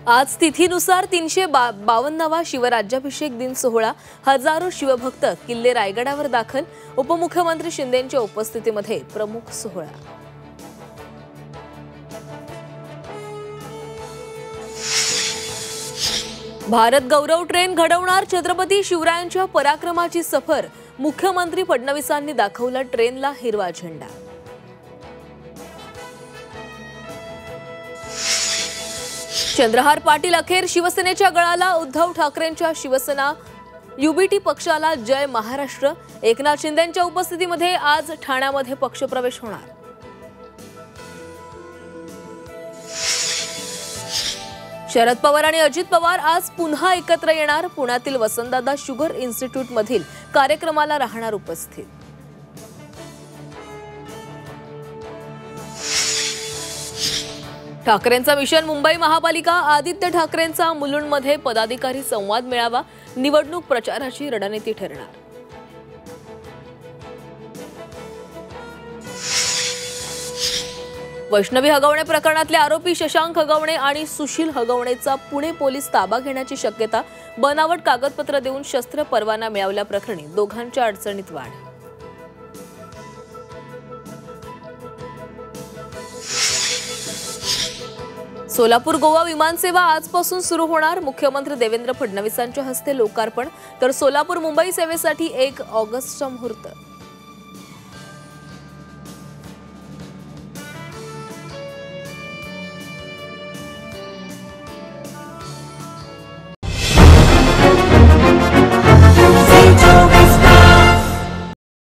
आज तिथीनुसार 352वा शिवराज्याभिषेक दिन सोहळा, हजारो शिवभक्त किल्ले रायगडावर दाखल, उपमुख्यमंत्री शिंदेंच्या उपस्थितीमध्ये प्रमुख सोहळा। भारत गौरव ट्रेन घडवणार छत्रपती शिवरायांच्या पराक्रमाची सफर, मुख्यमंत्री फडणवीसांनी दाखवला ट्रेनला हिरवा झेंडा। चंद्रहार पाटील अखेर शिवसेनेच्या गळाला, उद्धव ठाकरेंच्या शिवसेना युबीटी पक्षाला जय महाराष्ट्र। एकनाथ शिंदेंच्या उपस्थितीमध्ये आज ठाण्यामध्ये पक्षप्रवेश होणार। शरद पवार आणि अजित पवार आज पुन्हा एकत्र येणार, पुण्यातील वसंतदादा शुगर इन्स्टिट्यूट मधील कार्यक्रमाला राहणार उपस्थित। ठाकरेंचा मिशन मुंबई महापालिका, आदित्य ठाकरेंचा मुलुंडमध्ये पदाधिकारी संवाद मेळावा, निवडणूक प्रचाराची रणनीती ठरणार। वैष्णवी हगवणे प्रकरणातले आरोपी शशांक हगवणे आणि सुशील हगवणेचा पुणे पोलीस ताबा घेण्याची शक्यता, बनावट कागदपत्र देऊन शस्त्र परवाना मिळवल्याप्रकरणी दोघांच्या अडचणीत वाढ। सोलापूर गोवा विमानसेवा आजपासून सुरू होणार, मुख्यमंत्री देवेंद्र फडणवीसांच्या हस्ते लोकार्पण, तर सोलापूर मुंबई सेवेसाठी 1 ऑगस्टचा मुहूर्त।